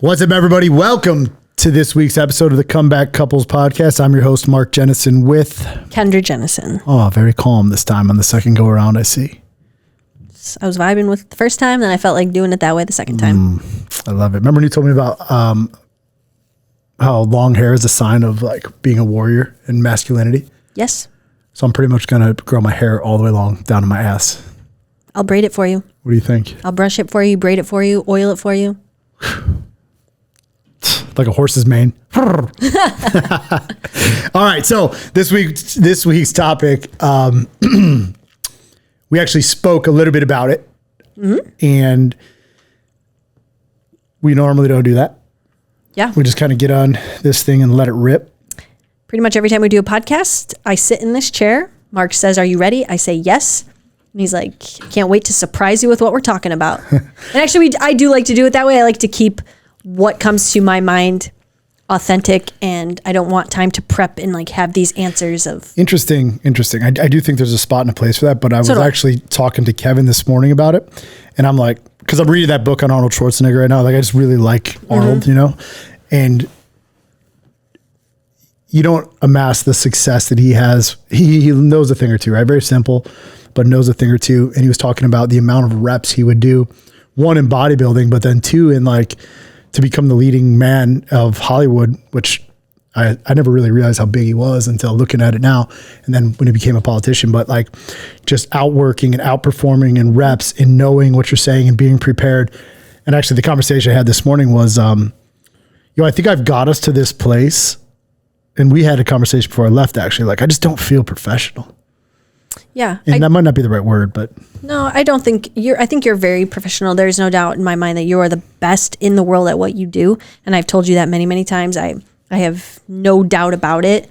What's up, everybody? Welcome to this week's episode of the Comeback Couples Podcast. I'm your host, Mark Jennison, with Kendra Jennison. Oh, very calm this time on the second go around, I see. I was vibing with it the first time, then I felt like doing it that way the second time. I love it. Remember when you told me about how long hair is a sign of like being a warrior and masculinity? Yes. So I'm pretty much going to grow my hair all the way long down to my ass. I'll braid it for you. What do you think? I'll brush it for you, braid it for you, oil it for you. Like a horse's mane. All right. So this week's topic, we actually spoke a little bit about it, and we normally don't do that. Yeah. We just kind of get on this thing and let it rip. Pretty much every time we do a podcast, I sit in this chair. Mark says, "Are you ready?" I say, "Yes." And he's like, "Can't wait to surprise you with what we're talking about." And actually, I do like to do it that way. I like to keep what comes to my mind authentic, and I don't want time to prep and like have these answers of Interesting. I do think there's a spot and a place for that, but I was actually talking to Kevin this morning about it, and I'm like, because I'm reading that book on Arnold Schwarzenegger right now, like I just really like Arnold, you know, and you don't amass the success that he has. He knows a thing or two, right? Very simple, but knows a thing or two. And he was talking about the amount of reps he would do, one in bodybuilding, but then two in like to become the leading man of Hollywood, which I never really realized how big he was until looking at it now. And then when he became a politician, but like just outworking and outperforming in reps and knowing what you're saying and being prepared. And actually the conversation I had this morning was, I think I've got us to this place. And we had a conversation before I left, actually, like, I just don't feel professional. Yeah. And that might not be the right word, but. No, I don't think I think you're very professional. There's no doubt in my mind that you are the best in the world at what you do. And I've told you that many, many times. I have no doubt about it.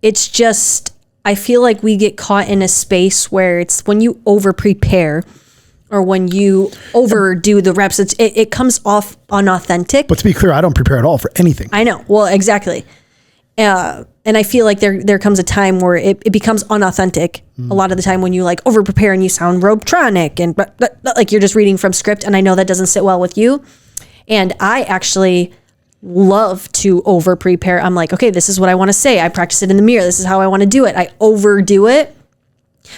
It's just, I feel like we get caught in a space where it's when you over prepare or when you overdo the reps, it comes off unauthentic. But to be clear, I don't prepare at all for anything. I know. Well, exactly. And I feel like there comes a time where it becomes unauthentic. A lot of the time when you like over prepare and you sound robotronic and like you're just reading from script. And I know that doesn't sit well with you. And I actually love to over prepare. I'm like, okay, this is what I want to say. I practice it in the mirror. This is how I want to do it. I overdo it.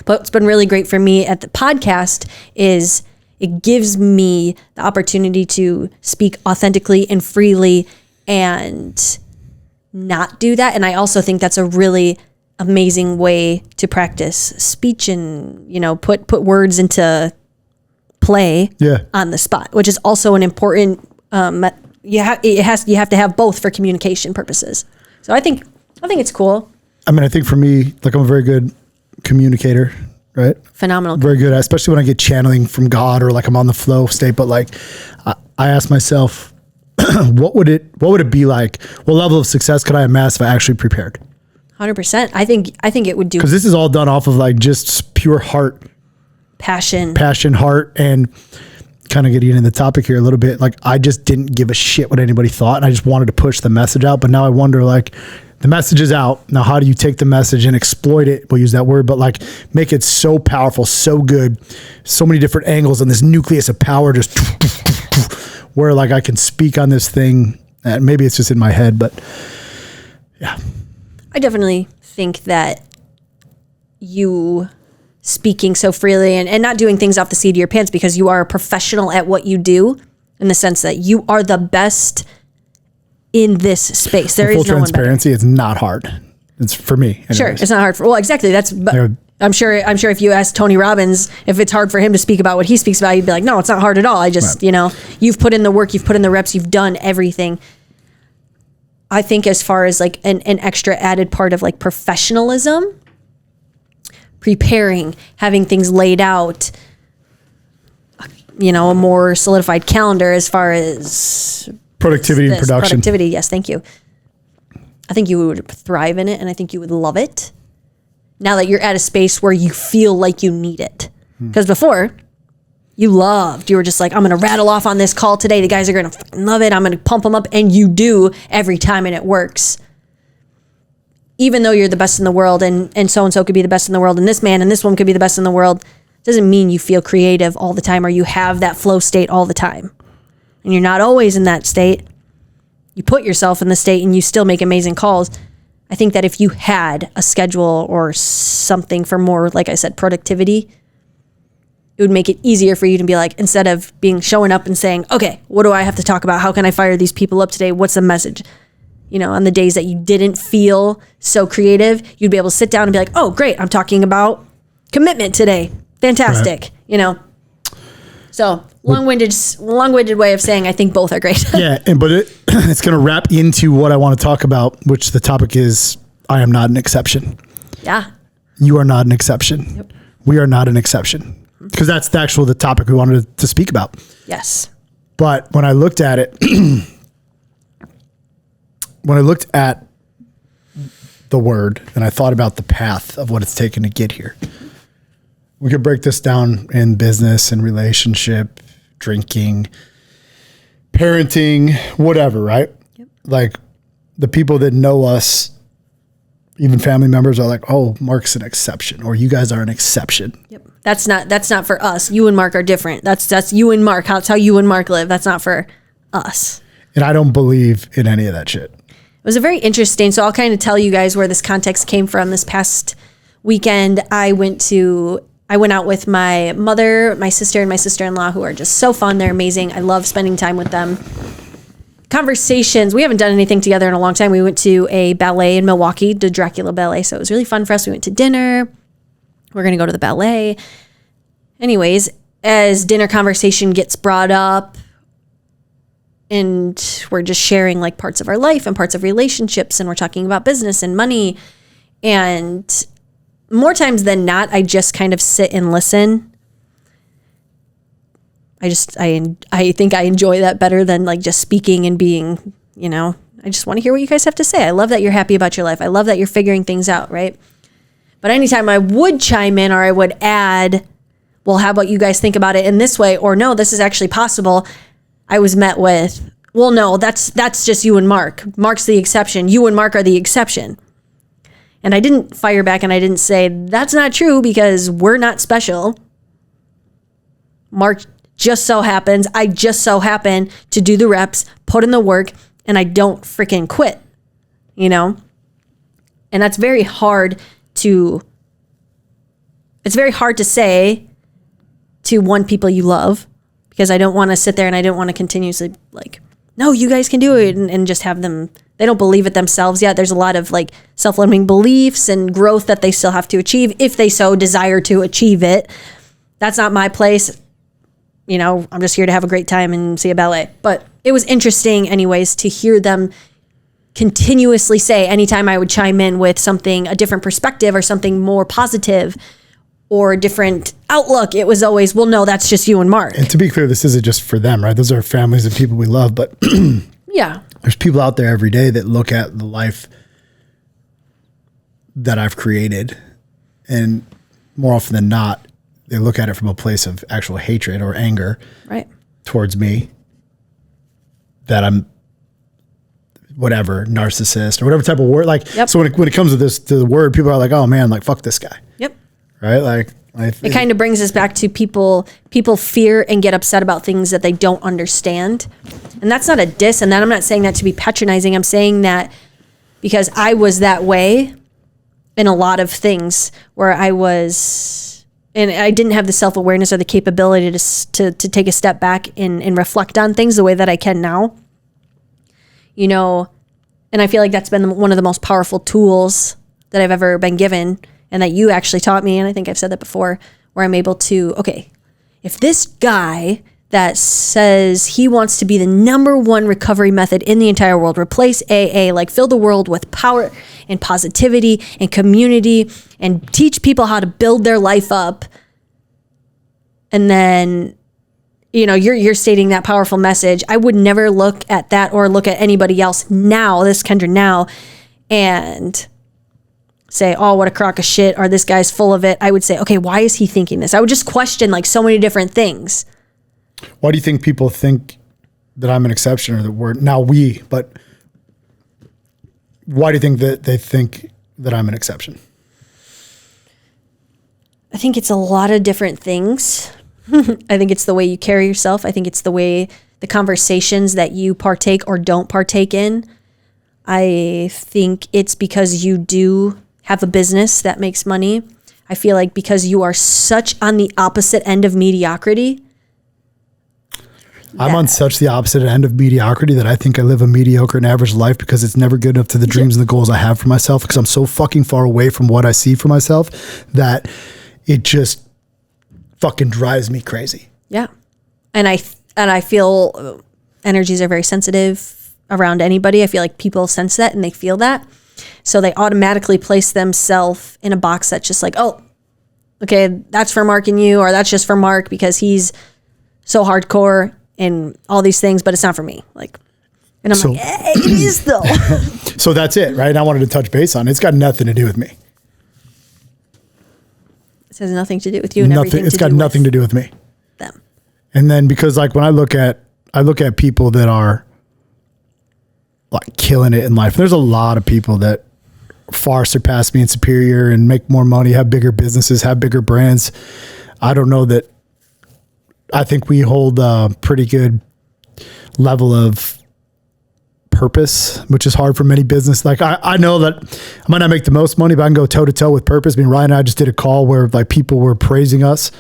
But what's been really great for me at the podcast is it gives me the opportunity to speak authentically and freely and not do that. And I also think that's a really amazing way to practice speech and, you know, put words into play on the spot, which is also an important, you have to have both for communication purposes. So I think it's cool. I mean, I think for me, like I'm a very good communicator, right? Phenomenal. Very good, especially when I get channeling from God or like I'm on the flow state. But like, I ask myself, what would it be like? What level of success could I amass if I actually prepared? 100%. I think it would do. Because this is all done off of like just pure heart, passion, heart, and kind of getting into the topic here a little bit. Like I just didn't give a shit what anybody thought, and I just wanted to push the message out. But now I wonder, like, the message is out. Now, how do you take the message and exploit it? We'll use that word, but like make it so powerful, so good, so many different angles and this nucleus of power just where like I can speak on this thing. And maybe it's just in my head, but yeah. I definitely think that you speaking so freely and not doing things off the seat of your pants because you are a professional at what you do in the sense that you are the best in this space. There is no one better. Full transparency, it's not hard. It's for me. Anyways. Sure, it's not hard for. Well, exactly. That's. I'm sure if you ask Tony Robbins if it's hard for him to speak about what he speaks about, he'd be like, "No, it's not hard at all. I just, you've put in the work, you've put in the reps, you've done everything." I think as far as like an extra added part of like professionalism, preparing, having things laid out, a more solidified calendar as far as productivity and production. Productivity, yes, thank you. I think you would thrive in it, and I think you would love it. Now that you're at a space where you feel like you need it. Because before, you were just like, I'm going to rattle off on this call today. The guys are going to love it. I'm going to pump them up. And you do every time, and it works. Even though you're the best in the world, and so-and-so could be the best in the world, and this man and this woman could be the best in the world, doesn't mean you feel creative all the time or you have that flow state all the time. and you're not always in that state, you put yourself in the state and you still make amazing calls. I think that if you had a schedule or something for more, like I said, productivity, it would make it easier for you to be like, instead of showing up and saying, okay, what do I have to talk about? How can I fire these people up today? What's the message? You know, on the days that you didn't feel so creative, you'd be able to sit down and be like, oh, great, I'm talking about commitment today. Fantastic. Right. You know? So long-winded way of saying I think both are great. Yeah, but it's going to wrap into what I want to talk about, which the topic is, I am not an exception. Yeah. You are not an exception. Yep. We are not an exception. Because that's the topic we wanted to speak about. Yes. But when I looked at it, when I looked at the word and I thought about the path of what it's taken to get here, we could break this down in business and relationship, drinking, parenting, whatever, right? Yep. Like the people that know us, even family members, are like, oh, Mark's an exception, or you guys are an exception. Yep. That's not for us. You and Mark are different. That's you and Mark. That's how you and Mark live. That's not for us. And I don't believe in any of that shit. It was a very interesting. So I'll kind of tell you guys where this context came from. This past weekend, I went out with my mother, my sister, and my sister-in-law, who are just so fun. They're amazing. I love spending time with them. Conversations. We haven't done anything together in a long time. We went to a ballet in Milwaukee, the Dracula Ballet. So it was really fun for us. We went to dinner. We're going to go to the ballet. Anyways, as dinner conversation gets brought up, and we're just sharing like parts of our life and parts of relationships, and we're talking about business and money. And more times than not, I just kind of sit and listen. I think I enjoy that better than like just speaking and being, you know, I just want to hear what you guys have to say. I love that you're happy about your life. I love that you're figuring things out, right? But anytime I would chime in or I would add, well, how about you guys think about it in this way? Or no, this is actually possible. I was met with, well, no, that's just you and Mark. Mark's the exception. You and Mark are the exception. And I didn't fire back and I didn't say, that's not true because we're not special. Mark just so happens, I just so happen to do the reps, put in the work, and I don't freaking quit, you know? And that's very hard to say to one people you love, because I don't want to sit there and I don't want to continuously like, no, you guys can do it, and just have them, they don't believe it themselves yet. There's a lot of like self-limiting beliefs and growth that they still have to achieve if they so desire to achieve it. That's not my place. You know, I'm just here to have a great time and see a ballet. But it was interesting anyways to hear them continuously say, anytime I would chime in with something, a different perspective or something more positive or a different outlook, it was always, well, no, that's just you and Mark. And to be clear, this isn't just for them, right? Those are families and people we love, but yeah, there's people out there every day that look at the life that I've created, and more often than not, they look at it from a place of actual hatred or anger towards me, that I'm whatever, narcissist or whatever type of word. Like, so when it comes to the word, people are like, oh man, like fuck this guy. Yep. Right. Like it kind of brings us back to people fear and get upset about things that they don't understand. And that's not a diss. And that I'm not saying that to be patronizing. I'm saying that because I was that way in a lot of things where I was, and I didn't have the self-awareness or the capability to take a step back and reflect on things the way that I can now. You know, and I feel like that's been one of the most powerful tools that I've ever been given, and that you actually taught me, and I think I've said that before, where I'm able to, okay, if this guy that says he wants to be the number one recovery method in the entire world, replace AA, like fill the world with power and positivity and community and teach people how to build their life up, and then, you know, you're stating that powerful message, I would never look at that or look at anybody else now, this Kendra now, and say, oh, what a crock of shit, or this guy's full of it. I would say, okay, why is he thinking this? I would just question like so many different things. Why do you think people think that I'm an exception, or that we're but why do you think that they think that I'm an exception? I think it's a lot of different things. I think it's the way you carry yourself. I think it's the way the conversations that you partake or don't partake in. I think it's because you do have a business that makes money. I feel like because you are such on the opposite end of mediocrity. I'm on such the opposite end of mediocrity that I think I live a mediocre and average life because it's never good enough to the dreams and the goals I have for myself, because I'm so fucking far away from what I see for myself that it just fucking drives me crazy. Yeah. And I feel energies are very sensitive around anybody. I feel like people sense that and they feel that. So they automatically place themselves in a box that's just like, oh, okay, that's for Mark and you, or that's just for Mark because he's so hardcore and all these things, but it's not for me. Like, and I'm like, it is though. So that's it, right? And I wanted to touch base on it. It's got nothing to do with me. It has nothing to do with you and everything. It's got nothing to do with me. Them. And then because like when I look at people that are like killing it in life, there's a lot of people that far surpass me and superior and make more money, have bigger businesses, have bigger brands. I don't know that. I think we hold a pretty good level of purpose, which is hard for many business. Like I know that I might not make the most money, but I can go toe to toe with purpose. I mean, Ryan and I just did a call where like people were praising us,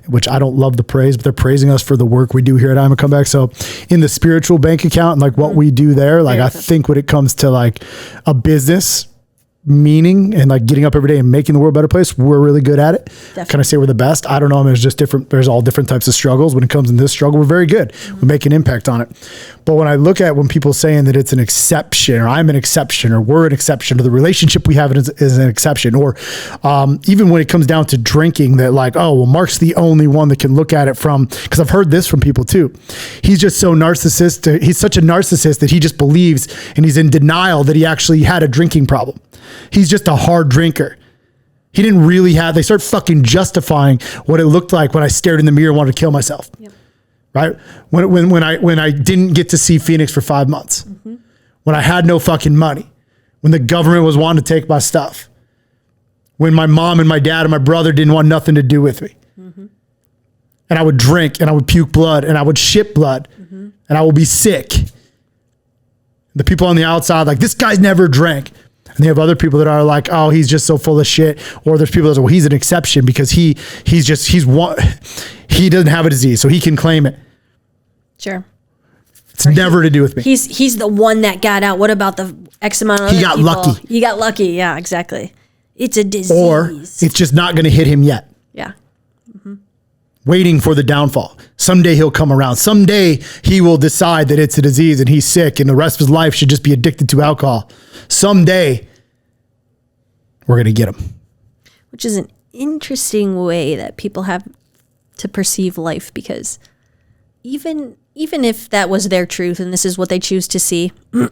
which I don't love the praise, but they're praising us for the work we do here at IAMACOMEBACK. So in the spiritual bank account and like what we do there, like I think when it comes to like a business meaning and like getting up every day and making the world a better place, we're really good at it. Definitely. Can I say we're the best? I don't know. I mean, there's just there's all different types of struggles. When it comes in this struggle, we're very good. We make an impact on it. But when I look at when people saying that it's an exception or I'm an exception or we're an exception or the relationship we have is an exception, or even when it comes down to drinking, that like, oh, well, Mark's the only one that can look at it from, because I've heard this from people too. He's just so narcissistic. He's such a narcissist that he just believes and he's in denial that he actually had a drinking problem. He's just a hard drinker. He didn't really have, they start fucking justifying what it looked like when I stared in the mirror and wanted to kill myself. Yep. Right? When I didn't get to see Phoenix for 5 months, when I had no fucking money, when the government was wanting to take my stuff, when my mom and my dad and my brother didn't want nothing to do with me. And I would drink and I would puke blood and I would shit blood and I would be sick. The people on the outside, like, this guy's never drank. And they have other people that are like, oh, he's just so full of shit. Or there's people that say, well, he's an exception because he doesn't have a disease, so he can claim it. Sure. It's never to do with me. He's the one that got out. What about the X amount of other people? He got lucky. He got lucky. Yeah, exactly. It's a disease. Or it's just not going to hit him yet. Yeah. Waiting for the downfall. Someday he'll come around. Someday he will decide that it's a disease and he's sick and the rest of his life should just be addicted to alcohol. Someday we're going to get him. Which is an interesting way that people have to perceive life, because even if that was their truth and this is what they choose to see, I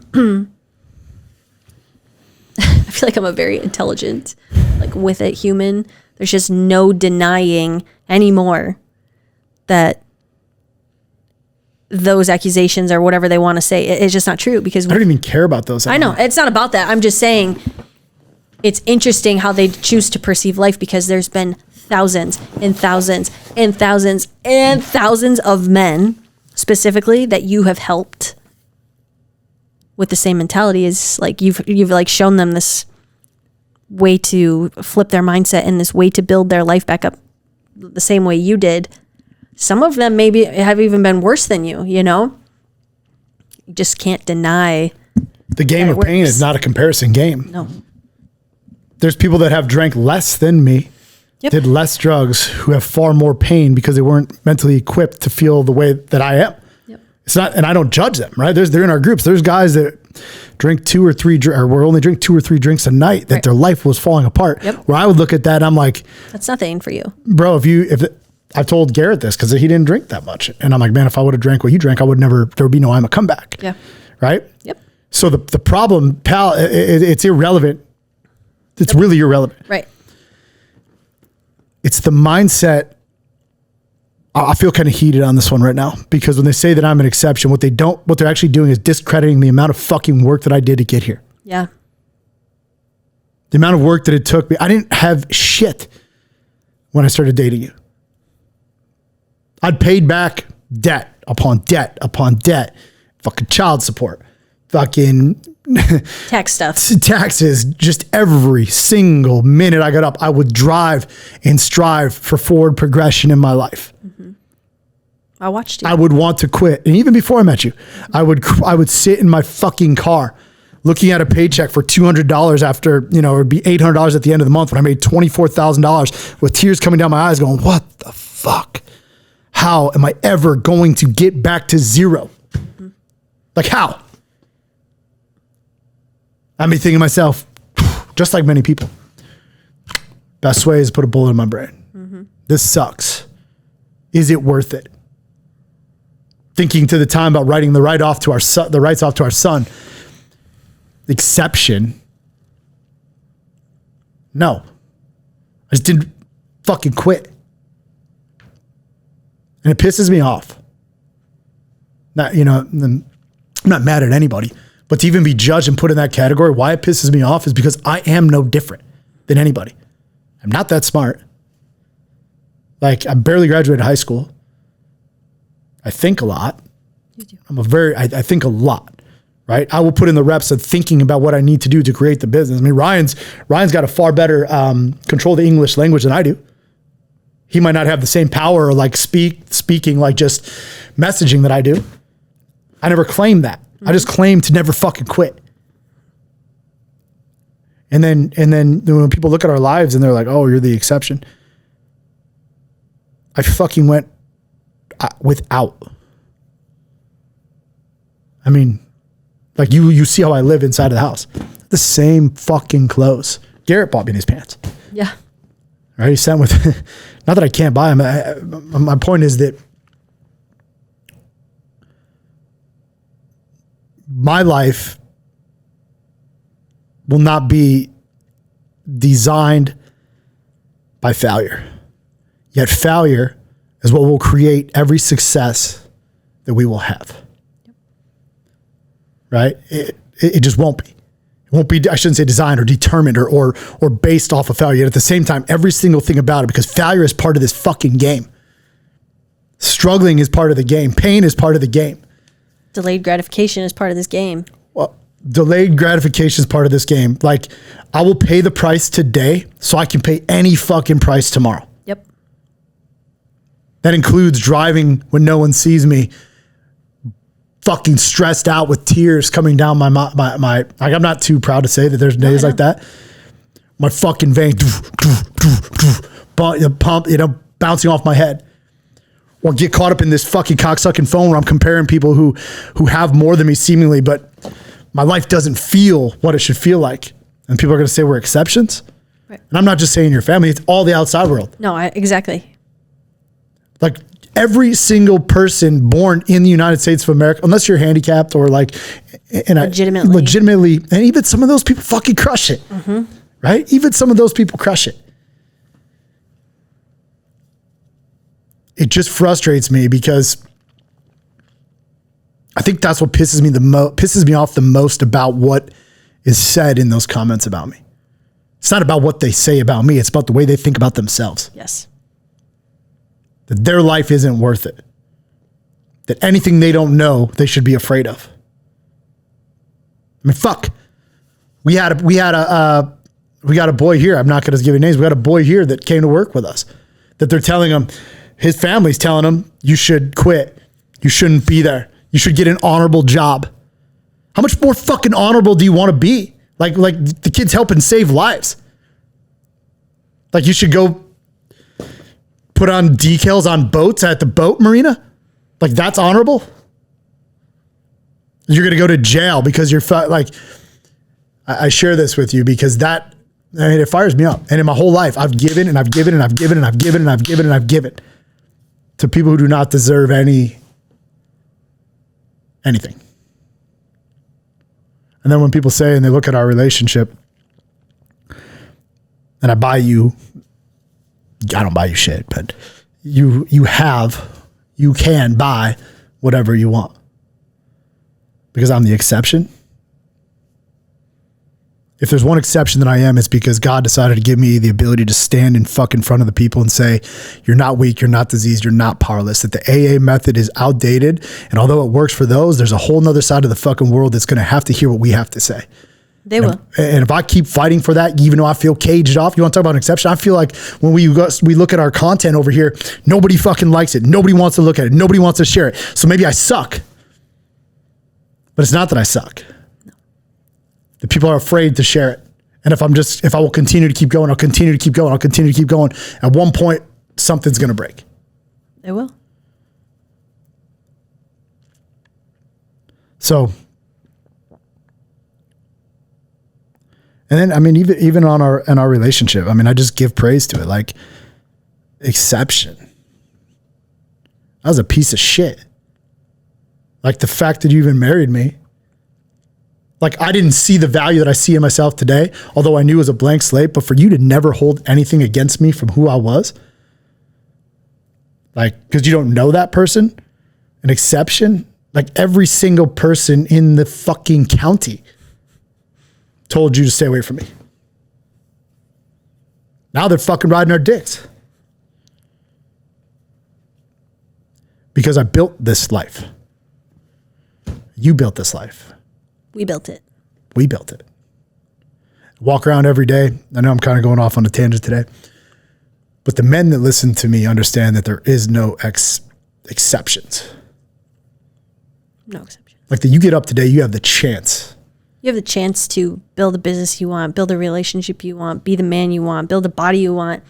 feel like I'm a very intelligent, like with it human. There's just no denying anymore that those accusations or whatever they want to say, it's just not true, because I don't even care about those anymore. I know it's not about that. I'm just saying it's interesting how they choose to perceive life, because there's been thousands and thousands and thousands and thousands of men specifically that you have helped with the same mentality. Is like you've like shown them this way to flip their mindset and this way to build their life back up the same way you did. Some of them maybe have even been worse than you, you know? You just can't deny. The game of pain is not a comparison game. No. There's people that have drank less than me, did less drugs, who have far more pain because they weren't mentally equipped to feel the way that I am. Yep. It's not, and I don't judge them, right? They're in our groups. There's guys that drink 2 or 3, or will only drink 2 or 3 drinks a night, that their life was falling apart. Yep. Where I would look at that, I'm like, that's nothing for you, bro. If I told Garrett this because he didn't drink that much, and I'm like, man, if I would have drank what you drank, there would be no IAMACOMEBACK. Yeah. Right. Yep. So the problem, pal, it's irrelevant. It's really irrelevant. Right. It's the mindset. I feel kind of heated on this one right now, because when they say that I'm an exception, what they're actually doing is discrediting the amount of fucking work that I did to get here. Yeah. The amount of work that it took me. I didn't have shit when I started dating you. I'd paid back debt. upon debt upon debt, fucking child support, fucking tax stuff, taxes. Just every single minute I got up, I would drive and strive for forward progression in my life. I watched you. I would want to quit. And even before I met you, I would sit in my fucking car looking at a paycheck for $200 after, it would be $800 at the end of the month when I made $24,000 with tears coming down my eyes going, what the fuck? How am I ever going to get back to zero? Like how? I'd be thinking to myself, just like many people, best way is put a bullet in my brain. This sucks. Is it worth it? Thinking to the time about writing the rights off to our son. Exception. No. I just didn't fucking quit. And it pisses me off. I'm not mad at anybody, but to even be judged and put in that category, why it pisses me off is because I am no different than anybody. I'm not that smart. Like, I barely graduated high school. I think a lot. You do. I think a lot, right? I will put in the reps of thinking about what I need to do to create the business. I mean, Ryan's got a far better control of the English language than I do. He might not have the same power or like speaking, like just messaging that I do. I never claimed that. I just claimed to never fucking quit. And then when people look at our lives and they're like, oh, you're the exception. I fucking went without. I mean, like you see how I live inside of the house. The same fucking clothes. Garrett bought me these pants. Yeah. Right? He sent with, not that I can't buy them. My point is that my life will not be designed by failure. Yet failure is what will create every success that we will have. Right? It just won't be. It won't be, I shouldn't say designed or determined or based off of failure. Yet at the same time, every single thing about it, because failure is part of this fucking game. Struggling is part of the game. Pain is part of the game. Delayed gratification is part of this game. Well, delayed gratification is part of this game. Like, I will pay the price today so I can pay any fucking price tomorrow. Yep. That includes driving when no one sees me, fucking stressed out with tears coming down my like, I'm not too proud to say that there's days like that. My fucking vein pump, bouncing off my head. Or get caught up in this fucking cocksucking phone where I'm comparing people who have more than me seemingly, but my life doesn't feel what it should feel like. And people are going to say we're exceptions. Right. And I'm not just saying your family, it's all the outside world. No, exactly. Like every single person born in the United States of America, unless you're handicapped or like legitimately, and even some of those people fucking crush it. Mm-hmm. Right? Even some of those people crush it. It just frustrates me because I think that's what pisses me off the most about what is said in those comments about me. It's not about what they say about me. It's about the way they think about themselves. Yes. That their life isn't worth it. That anything they don't know, they should be afraid of. I mean, fuck. We got a boy here. I'm not going to give you names. We got a boy here that came to work with us. That they're telling him, his family's telling him, you should quit. You shouldn't be there. You should get an honorable job. How much more fucking honorable do you want to be? Like the kid's helping save lives. Like you should go put on decals on boats at the boat marina? Like that's honorable? You're going to go to jail because you're like, I share this with you because it fires me up. And in my whole life, I've given and I've given and I've given and I've given and I've given and I've given to people who do not deserve anything. And then when people say, and they look at our relationship and I don't buy you shit, but you can buy whatever you want because I'm the exception. If there's one exception that I am, it's because God decided to give me the ability to stand in fucking front of the people and say, you're not weak, you're not diseased, you're not powerless, that the AA method is outdated. And although it works for those, there's a whole nother side of the fucking world that's going to have to hear what we have to say. They will. And if I keep fighting for that, even though I feel caged off, you want to talk about an exception? I feel like when we look at our content over here, nobody fucking likes it. Nobody wants to look at it. Nobody wants to share it. So maybe I suck. But it's not that I suck. The people are afraid to share it. And if I will continue to keep going, I'll continue to keep going. I'll continue to keep going. At one point, something's going to break. It will. So, and then, I mean, even in our relationship, I mean, I just give praise to it. Like, exception. That was a piece of shit. Like the fact that you even married me. Like, I didn't see the value that I see in myself today, although I knew it was a blank slate, but for you to never hold anything against me from who I was, like, because you don't know that person, an exception, like every single person in the fucking county told you to stay away from me. Now they're fucking riding our dicks. Because I built this life. You built this life. We built it. We built it. Walk around every day. I know I'm kind of going off on a tangent today, but the men that listen to me understand that there is no exceptions. No exception. Like that you get up today, you have the chance. You have the chance to build a business you want, build a relationship you want, be the man you want, build a body you want.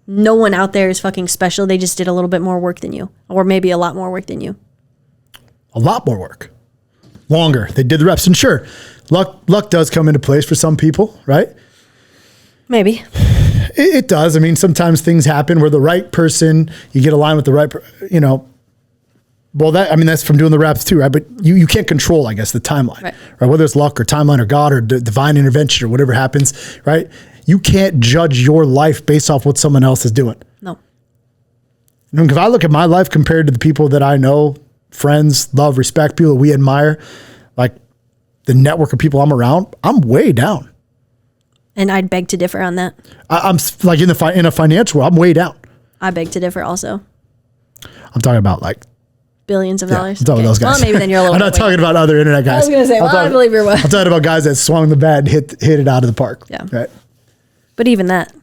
No one out there is fucking special. They just did a little bit more work than you, or maybe a lot more work than you. A lot more work. Longer. They did the reps. And sure, luck does come into place for some people, right? Maybe. It does. I mean, sometimes things happen where the right person, you get aligned with the right, well, that's from doing the reps too, right? But you can't control, I guess, the timeline, right? Whether it's luck or timeline or God or divine intervention or whatever happens, right? You can't judge your life based off what someone else is doing. No. I mean, if I look at my life compared to the people that I know, friends, love, respect, people that we admire, like the network of people I'm around, I'm way down. And I'd beg to differ on that. I'm like in a financial world, I'm way down. I beg to differ also. I'm talking about like billions of dollars. I'm talking about those guys. Well, maybe then you're a little I'm not talking about other internet guys. I was going to say, I believe you're what. I'm talking about guys that swung the bat and hit it out of the park. Yeah. Right. But even that.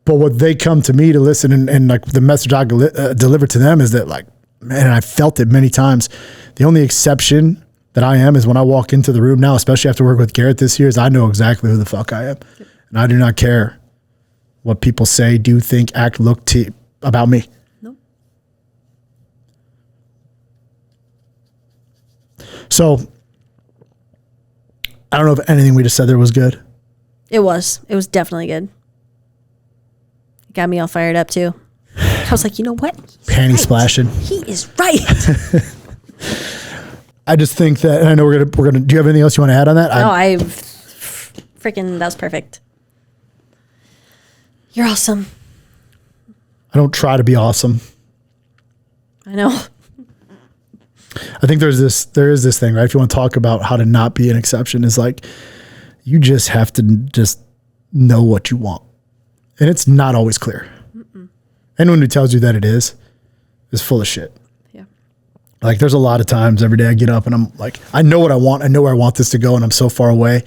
But what they come to me to listen and like the message I deliver to them is that like, man, and I felt it many times. The only exception that I am is when I walk into the room now, especially after working with Garrett this year, is I know exactly who the fuck I am. Yep. And I do not care what people say, do, think, act, look about me. Nope. So I don't know if anything we just said there was good. It was. It was definitely good. It got me all fired up too. I was like, you know what? Panty splashing. He is right. I just think that, and I know we're gonna. Do you have anything else you want to add on that? No, that was perfect. You're awesome. I don't try to be awesome. I know. I think there is this thing, right? If you want to talk about how to not be an exception, is like you just have to just know what you want, and it's not always clear. Anyone who tells you that it is full of shit. Yeah. Like there's a lot of times every day I get up and I'm like, I know what I want. I know where I want this to go, and I'm so far away.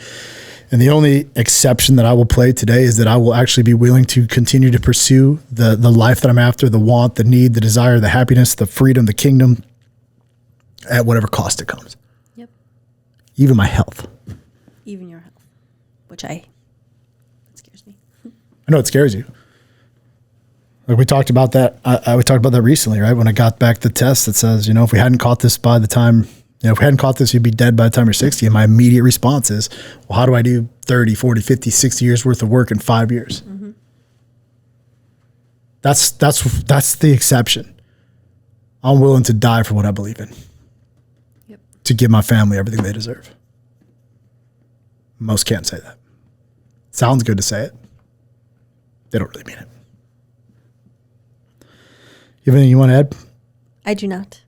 And the only exception that I will play today is that I will actually be willing to continue to pursue the life that I'm after, the want, the need, the desire, the happiness, the freedom, the kingdom, at whatever cost it comes. Yep. Even my health. Even your health, which it scares me. I know it scares you. Like we talked about that. We talked about that recently, right? When I got back the test that says, if we hadn't caught this by the time, if we hadn't caught this, you'd be dead by the time you're 60. And my immediate response is, well, how do I do 30, 40, 50, 60 years worth of work in 5 years? Mm-hmm. That's the exception. I'm willing to die for what I believe in. Yep. To give my family everything they deserve. Most can't say that. Sounds good to say it. They don't really mean it. You have anything you want to add? I do not.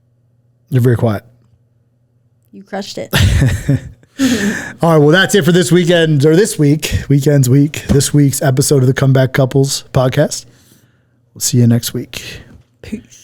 You're very quiet. You crushed it. All right. Well, that's it for this week's episode of the Comeback Couples podcast. We'll see you next week. Peace.